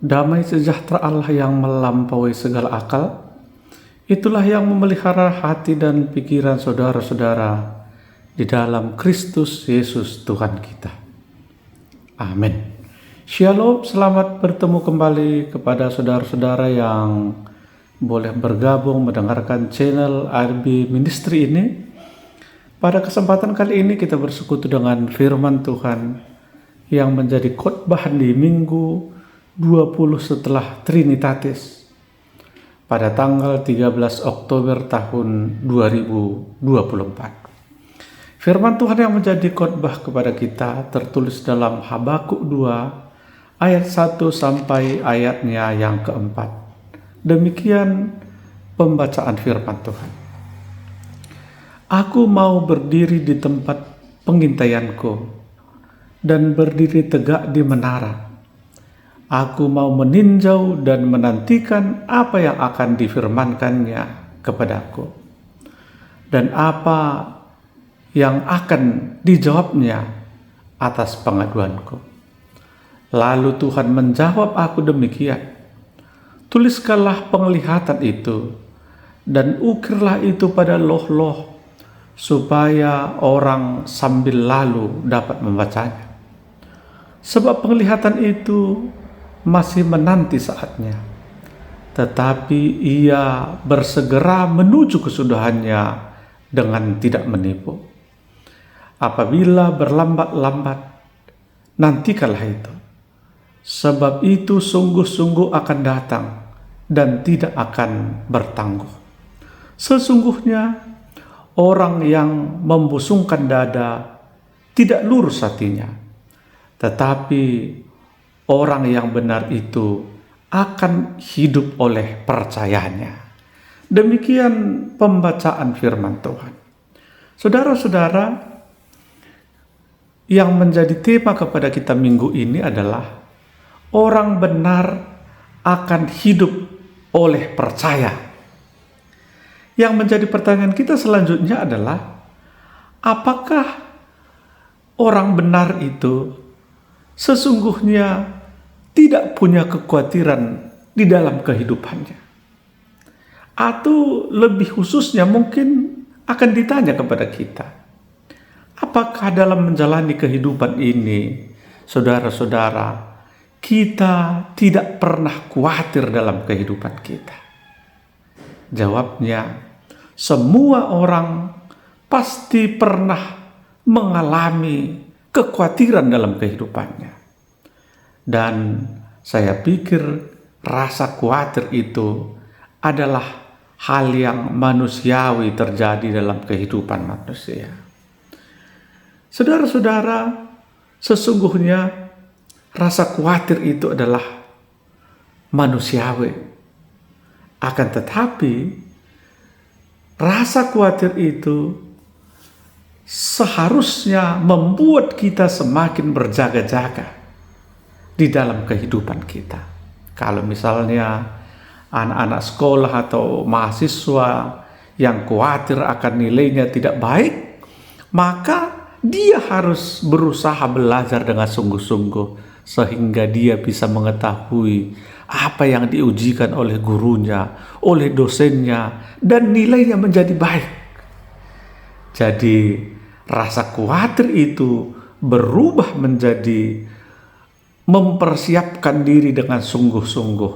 Damai sejahtera Allah yang melampaui segala akal, itulah yang memelihara hati dan pikiran saudara-saudara di dalam Kristus Yesus Tuhan kita. Amin. Shalom, selamat bertemu kembali kepada saudara-saudara yang boleh bergabung mendengarkan channel ARB Ministry ini. Pada kesempatan kali ini kita bersekutu dengan firman Tuhan yang menjadi khotbah di Minggu 20 setelah Trinitatis pada tanggal 13 Oktober tahun 2024. Firman Tuhan yang menjadi khotbah kepada kita tertulis dalam Habakuk 2 ayat 1 sampai ayatnya yang keempat. Demikian pembacaan firman Tuhan. Aku mau berdiri di tempat pengintaianku dan berdiri tegak di menara. Aku mau meninjau dan menantikan apa yang akan difirmankannya kepadaku dan apa yang akan dijawabnya atas pengaduanku. Lalu Tuhan menjawab aku demikian, tuliskanlah penglihatan itu dan ukirlah itu pada loh-loh supaya orang sambil lalu dapat membacanya. Sebab penglihatan itu masih menanti saatnya, tetapi ia bersegera menuju kesudahannya dengan tidak menipu. Apabila berlambat-lambat, nantikanlah itu, sebab itu sungguh-sungguh akan datang dan tidak akan bertangguh. Sesungguhnya orang yang membusungkan dada tidak lurus hatinya, tetapi orang yang benar itu akan hidup oleh percayanya. Demikian pembacaan firman Tuhan. Saudara-saudara, yang menjadi tema kepada kita minggu ini adalah orang benar akan hidup oleh percaya. Yang menjadi pertanyaan kita selanjutnya adalah, apakah orang benar itu sesungguhnya tidak punya kekhawatiran di dalam kehidupannya? Atau lebih khususnya mungkin akan ditanya kepada kita, apakah dalam menjalani kehidupan ini, saudara-saudara, kita tidak pernah khawatir dalam kehidupan kita? Jawabnya, semua orang pasti pernah mengalami kekhawatiran dalam kehidupannya. Dan saya pikir rasa khawatir itu adalah hal yang manusiawi terjadi dalam kehidupan manusia. Saudara-saudara, sesungguhnya rasa khawatir itu adalah manusiawi. Akan tetapi rasa khawatir itu seharusnya membuat kita semakin berjaga-jaga di dalam kehidupan kita. Kalau misalnya anak-anak sekolah atau mahasiswa yang khawatir akan nilainya tidak baik, maka dia harus berusaha belajar dengan sungguh-sungguh sehingga dia bisa mengetahui apa yang diujikan oleh gurunya, oleh dosennya, dan nilainya menjadi baik. Jadi rasa khawatir itu berubah menjadi mempersiapkan diri dengan sungguh-sungguh,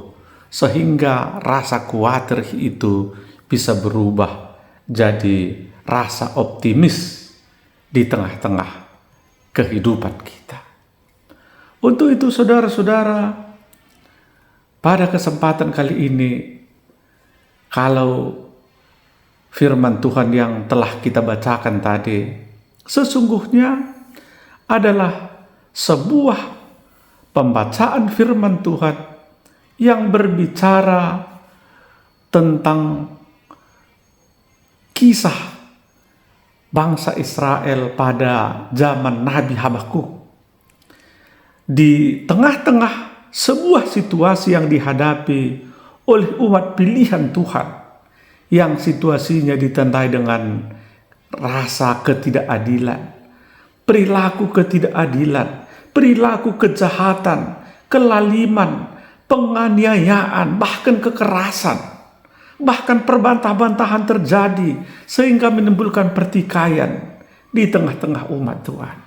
sehingga rasa khawatir itu bisa berubah jadi rasa optimis di tengah-tengah kehidupan kita. Untuk itu saudara-saudara, pada kesempatan kali ini, kalau firman Tuhan yang telah kita bacakan tadi sesungguhnya adalah sebuah pembacaan firman Tuhan yang berbicara tentang kisah bangsa Israel pada zaman Nabi Habakuk. Di tengah-tengah sebuah situasi yang dihadapi oleh umat pilihan Tuhan, yang situasinya ditandai dengan rasa ketidakadilan, perilaku ketidakadilan, perilaku kejahatan, kelaliman, penganiayaan, bahkan kekerasan, bahkan perbantah-bantahan terjadi sehingga menimbulkan pertikaian di tengah-tengah umat Tuhan.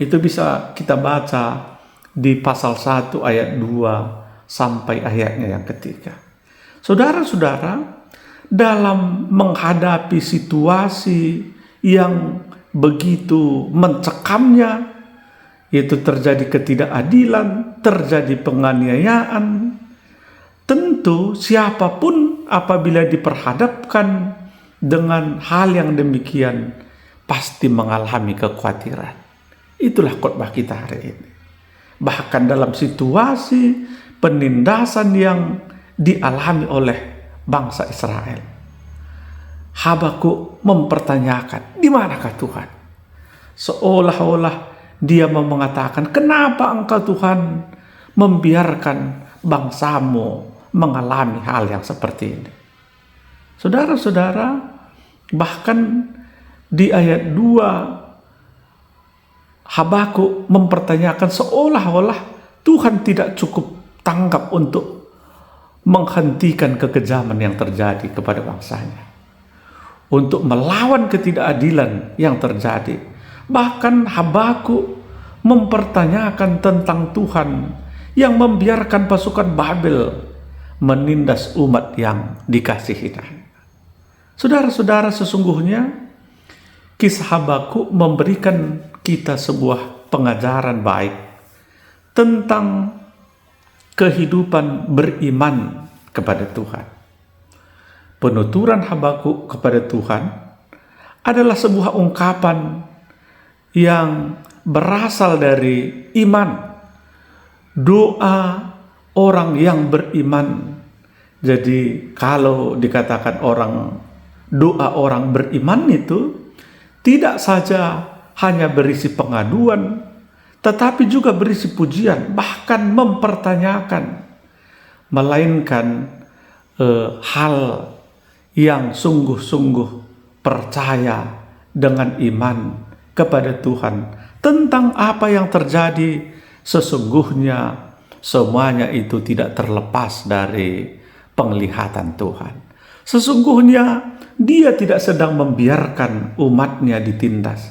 Itu bisa kita baca di pasal 1 ayat 2 sampai ayatnya yang ketiga. Saudara-saudara, dalam menghadapi situasi yang begitu mencekamnya, yaitu terjadi ketidakadilan, terjadi penganiayaan, tentu siapapun apabila diperhadapkan dengan hal yang demikian pasti mengalami kekhawatiran. Itulah khotbah kita hari ini. Bahkan dalam situasi penindasan yang dialami oleh bangsa Israel, Habakuk mempertanyakan, di manakah Tuhan? Seolah-olah dia mau mengatakan, kenapa engkau Tuhan membiarkan bangsamu mengalami hal yang seperti ini? Saudara-saudara, bahkan di ayat 2 Habakuk mempertanyakan seolah-olah Tuhan tidak cukup tanggap untuk menghentikan kekejaman yang terjadi kepada bangsanya, untuk melawan ketidakadilan yang terjadi. Bahkan Habakuk mempertanyakan tentang Tuhan yang membiarkan pasukan Babel menindas umat yang dikasihinya. Saudara-saudara, sesungguhnya kisah Habakuk memberikan kita sebuah pengajaran baik tentang kehidupan beriman kepada Tuhan. Penuturan Habakuk kepada Tuhan adalah sebuah ungkapan yang berasal dari iman, doa orang yang beriman. Jadi kalau dikatakan doa orang beriman itu tidak saja hanya berisi pengaduan, tetapi juga berisi pujian, bahkan mempertanyakan, melainkan hal yang sungguh-sungguh percaya dengan iman kepada Tuhan tentang apa yang terjadi. Sesungguhnya semuanya itu tidak terlepas dari penglihatan Tuhan. Sesungguhnya Dia tidak sedang membiarkan umatnya ditindas,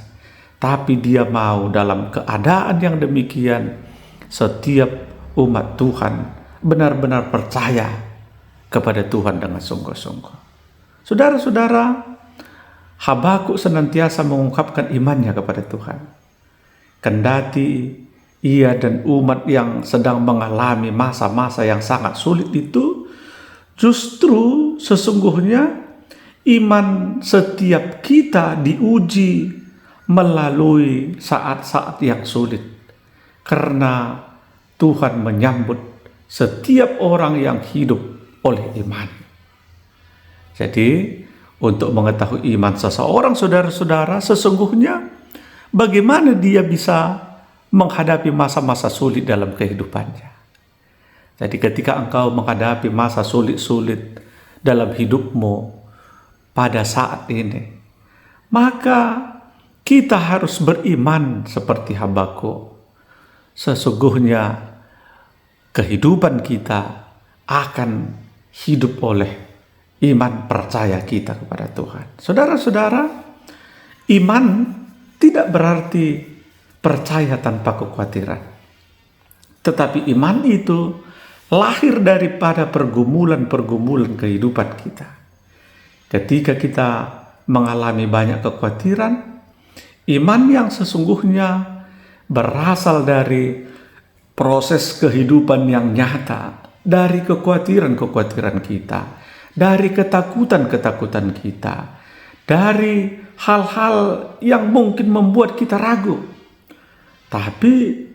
tapi Dia mau dalam keadaan yang demikian setiap umat Tuhan benar-benar percaya kepada Tuhan dengan sungguh-sungguh. Saudara-saudara, Habakuk senantiasa mengungkapkan imannya kepada Tuhan. Kendati ia dan umat yang sedang mengalami masa-masa yang sangat sulit itu, justru sesungguhnya iman setiap kita diuji melalui saat-saat yang sulit, karena Tuhan menyambut setiap orang yang hidup oleh iman. Jadi untuk mengetahui iman seseorang, saudara-saudara, sesungguhnya bagaimana dia bisa menghadapi masa-masa sulit dalam kehidupannya. Jadi ketika engkau menghadapi masa sulit-sulit dalam hidupmu pada saat ini, maka kita harus beriman seperti Habakuk. Sesungguhnya kehidupan kita akan hidup oleh iman percaya kita kepada Tuhan. Saudara-saudara, iman tidak berarti percaya tanpa kekhawatiran. Tetapi iman itu lahir daripada pergumulan-pergumulan kehidupan kita. Ketika kita mengalami banyak kekhawatiran, iman yang sesungguhnya berasal dari proses kehidupan yang nyata, dari kekhawatiran-kekhawatiran kita, dari ketakutan-ketakutan kita, dari hal-hal yang mungkin membuat kita ragu. Tapi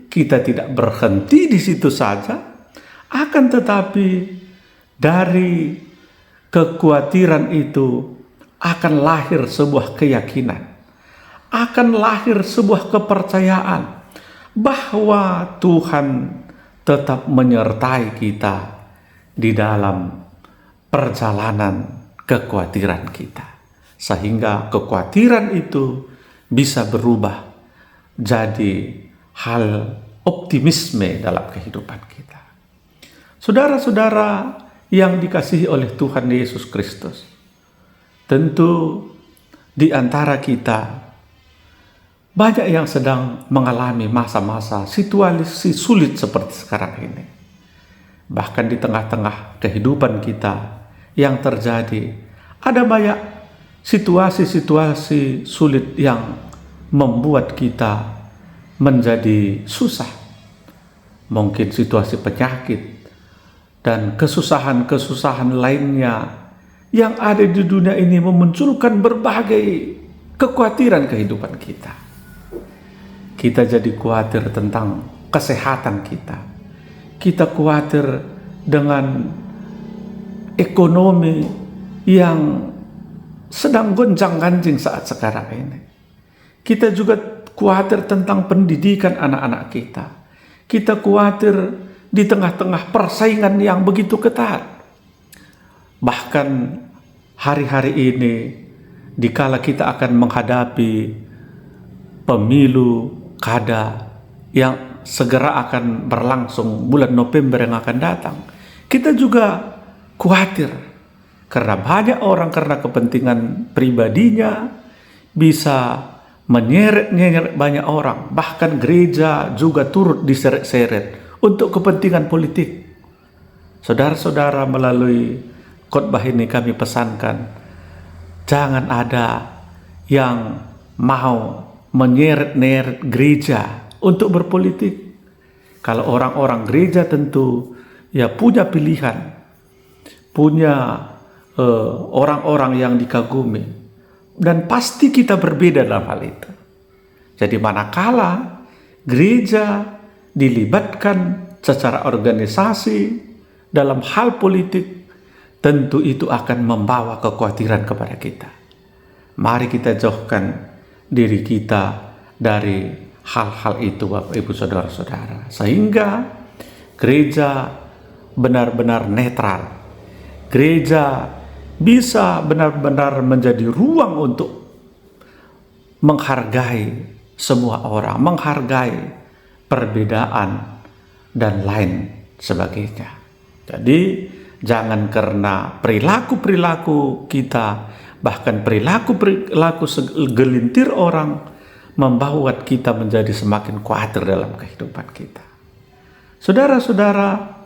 kita tidak berhenti di situ saja, akan tetapi dari kekhawatiran itu akan lahir sebuah keyakinan, akan lahir sebuah kepercayaan bahwa Tuhan tetap menyertai kita di dalam perjalanan kekhawatiran kita, sehingga kekhawatiran itu bisa berubah jadi hal optimisme dalam kehidupan kita. Saudara-saudara yang dikasihi oleh Tuhan Yesus Kristus, tentu di antara kita banyak yang sedang mengalami masa-masa situasi sulit seperti sekarang ini. Bahkan di tengah-tengah kehidupan kita yang terjadi, ada banyak situasi-situasi sulit yang membuat kita menjadi susah. Mungkin situasi penyakit dan kesusahan-kesusahan lainnya yang ada di dunia ini memunculkan berbagai kekhawatiran kehidupan kita. Kita jadi khawatir tentang kesehatan kita. Kita khawatir dengan ekonomi yang sedang gonjang-ganjing saat sekarang ini. Kita juga khawatir tentang pendidikan anak-anak kita. Kita khawatir di tengah-tengah persaingan yang begitu ketat. Bahkan hari-hari ini, dikala kita akan menghadapi pemilu kada yang segera akan berlangsung bulan November yang akan datang, kita juga khawatir karena banyak orang karena kepentingan pribadinya bisa menyeret-nyeret banyak orang. Bahkan gereja juga turut diseret-seret untuk kepentingan politik. Saudara-saudara, melalui khotbah ini kami pesankan, jangan ada yang mau menyeret-nyeret gereja untuk berpolitik. Kalau orang-orang gereja tentu ya punya pilihan, punya orang-orang yang dikagumi, dan pasti kita berbeda dalam hal itu. Jadi manakala gereja dilibatkan secara organisasi dalam hal politik, tentu itu akan membawa kekhawatiran kepada kita. Mari kita jauhkan diri kita dari hal-hal itu, Bapak Ibu Saudara-saudara, sehingga gereja benar-benar netral. Gereja bisa benar-benar menjadi ruang untuk menghargai semua orang, menghargai perbedaan dan lain sebagainya. Jadi jangan karena perilaku-perilaku kita, bahkan perilaku-perilaku segelintir orang, membuat kita menjadi semakin khawatir dalam kehidupan kita. Saudara-saudara,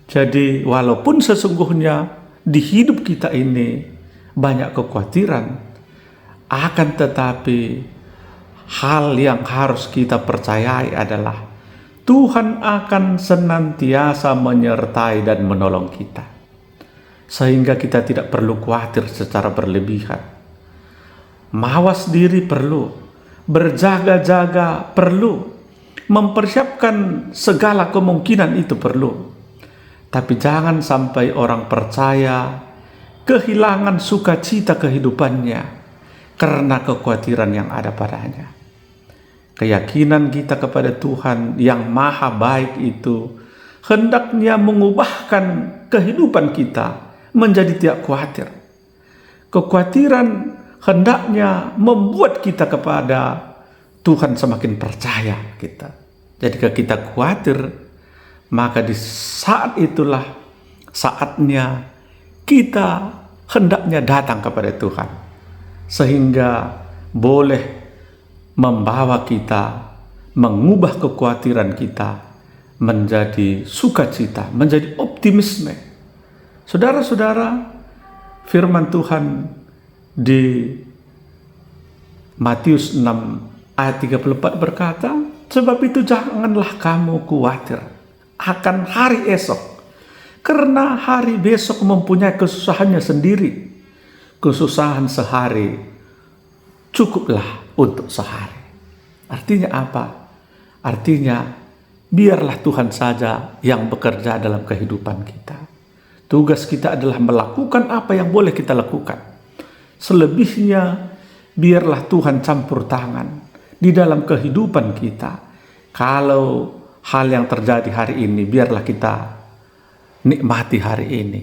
jadi walaupun sesungguhnya di hidup kita ini banyak kekhawatiran, akan tetapi hal yang harus kita percayai adalah Tuhan akan senantiasa menyertai dan menolong kita, sehingga kita tidak perlu khawatir secara berlebihan. Mawas diri perlu, berjaga-jaga perlu, mempersiapkan segala kemungkinan itu perlu. Tapi jangan sampai orang percaya kehilangan sukacita kehidupannya karena kekhawatiran yang ada padanya. Keyakinan kita kepada Tuhan yang maha baik itu hendaknya mengubahkan kehidupan kita menjadi tidak khawatir. Kekhawatiran hendaknya membuat kita kepada Tuhan semakin percaya kita. Jadi kalau kita khawatir, maka di saat itulah saatnya kita hendaknya datang kepada Tuhan, sehingga boleh membawa kita, mengubah kekhawatiran kita menjadi sukacita, menjadi optimisme. Saudara-saudara, firman Tuhan di Matius 6 ayat 34 berkata, sebab itu janganlah kamu khawatir akan hari esok, karena hari besok mempunyai kesusahannya sendiri. Kesusahan sehari cukuplah untuk sehari. Artinya apa? Artinya biarlah Tuhan saja yang bekerja dalam kehidupan kita. Tugas kita adalah melakukan apa yang boleh kita lakukan. Selebihnya biarlah Tuhan campur tangan di dalam kehidupan kita. Kalau hal yang terjadi hari ini, biarlah kita nikmati hari ini.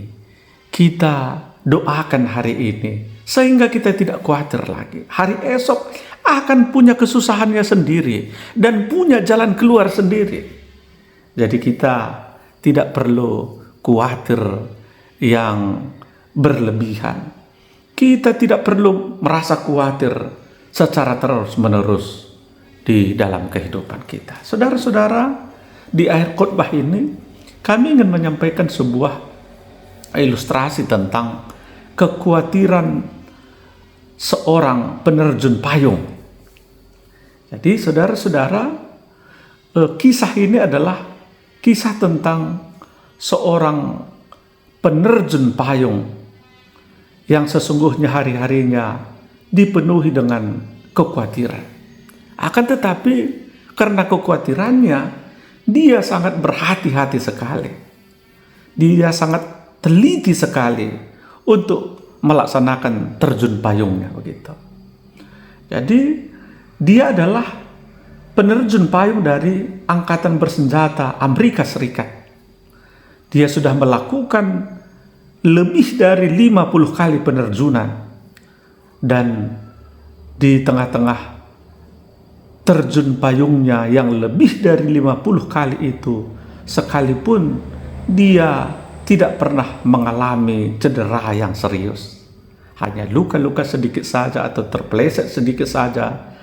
Kita doakan hari ini, sehingga kita tidak khawatir lagi. Hari esok akan punya kesusahannya sendiri dan punya jalan keluar sendiri. Jadi kita tidak perlu khawatir yang berlebihan. Kita tidak perlu merasa khawatir secara terus-menerus di dalam kehidupan kita. Saudara-saudara, di akhir khotbah ini kami ingin menyampaikan sebuah ilustrasi tentang kekhawatiran seorang penerjun payung. Jadi saudara-saudara, kisah ini adalah kisah tentang seorang penerjun payung yang sesungguhnya hari-harinya dipenuhi dengan kekhawatiran. Akan tetapi karena kekhawatirannya, dia sangat berhati-hati sekali. Dia sangat teliti sekali untuk melaksanakan terjun payungnya begitu. Jadi dia adalah penerjun payung dari Angkatan Bersenjata Amerika Serikat. Dia sudah melakukan lebih dari 50 kali penerjunan, dan di tengah-tengah terjun payungnya yang lebih dari 50 kali itu, sekalipun dia tidak pernah mengalami cedera yang serius. Hanya luka-luka sedikit saja atau terpeleset sedikit saja.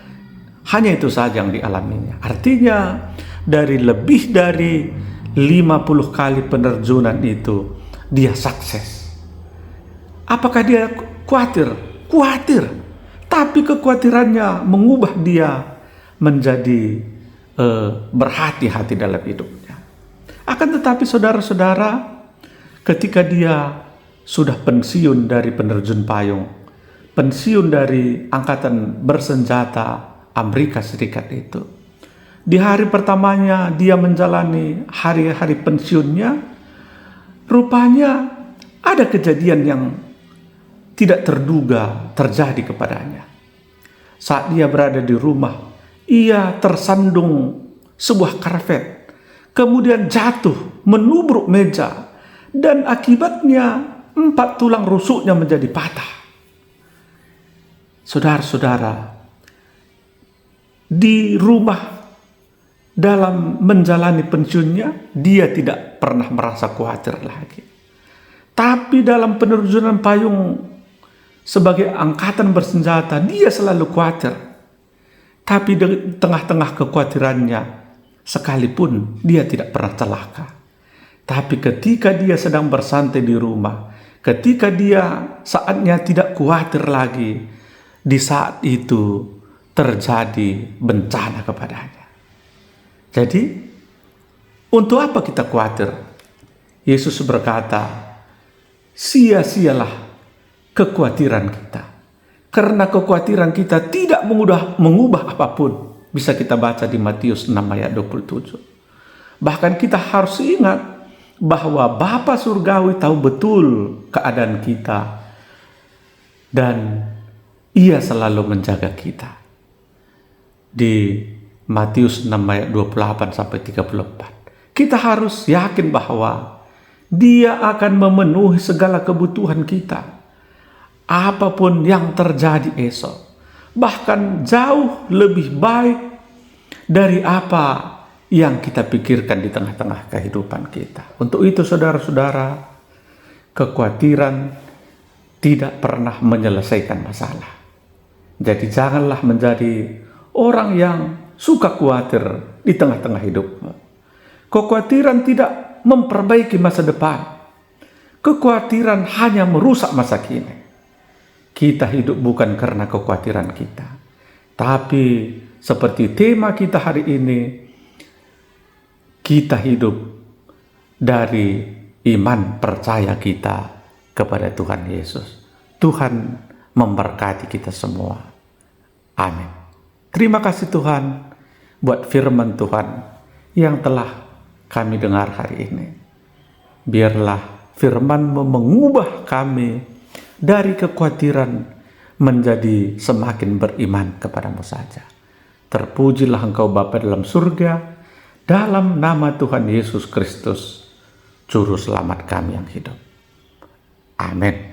Hanya itu saja yang dialaminya. Artinya dari lebih dari 50 kali penerjunan itu dia sukses. Apakah dia khawatir? Khawatir. Tapi kekhawatirannya mengubah dia menjadi berhati-hati dalam hidupnya. Akan tetapi saudara-saudara, ketika dia sudah pensiun dari penerjun payung, pensiun dari Angkatan Bersenjata Amerika Serikat itu, di hari pertamanya dia menjalani hari-hari pensiunnya, rupanya ada kejadian yang tidak terduga terjadi kepadanya. Saat dia berada di rumah, ia tersandung sebuah karpet, kemudian jatuh menubruk meja, dan akibatnya 4 tulang rusuknya menjadi patah. Saudara-saudara, di rumah dalam menjalani pensiunnya, dia tidak pernah merasa khawatir lagi. Tapi dalam penerjunan payung sebagai angkatan bersenjata, dia selalu khawatir. Tapi di tengah-tengah kekhawatirannya, sekalipun dia tidak pernah celaka. Tapi ketika dia sedang bersantai di rumah, ketika dia saatnya tidak khawatir lagi, di saat itu terjadi bencana kepadanya. Jadi, untuk apa kita khawatir? Yesus berkata, sia-sialah kekhawatiran kita. Karena kekhawatiran kita tidak mengubah apapun. Bisa kita baca di Matius 6 ayat 27. Bahkan kita harus ingat bahwa Bapa Surgawi tahu betul keadaan kita. Dan Ia selalu menjaga kita. Di Matius 6 ayat 28 sampai 34. Kita harus yakin bahwa Dia akan memenuhi segala kebutuhan kita. Apapun yang terjadi esok. Bahkan jauh lebih baik dari apa yang kita pikirkan di tengah-tengah kehidupan kita. Untuk itu saudara-saudara, kekhawatiran tidak pernah menyelesaikan masalah. Jadi janganlah menjadi orang yang suka khawatir di tengah-tengah hidupmu. Kekhawatiran tidak memperbaiki masa depan. Kekhawatiran hanya merusak masa kini. Kita hidup bukan karena kekhawatiran kita. Tapi seperti tema kita hari ini, kita hidup dari iman percaya kita kepada Tuhan Yesus. Tuhan memberkati kita semua. Amin. Terima kasih Tuhan buat firman Tuhan yang telah kami dengar hari ini. Biarlah firman-Mu mengubah kami dari kekhawatiran menjadi semakin beriman kepadamu saja. Terpujilah Engkau Bapa dalam surga, dalam nama Tuhan Yesus Kristus, Juru Selamat kami yang hidup. Amin.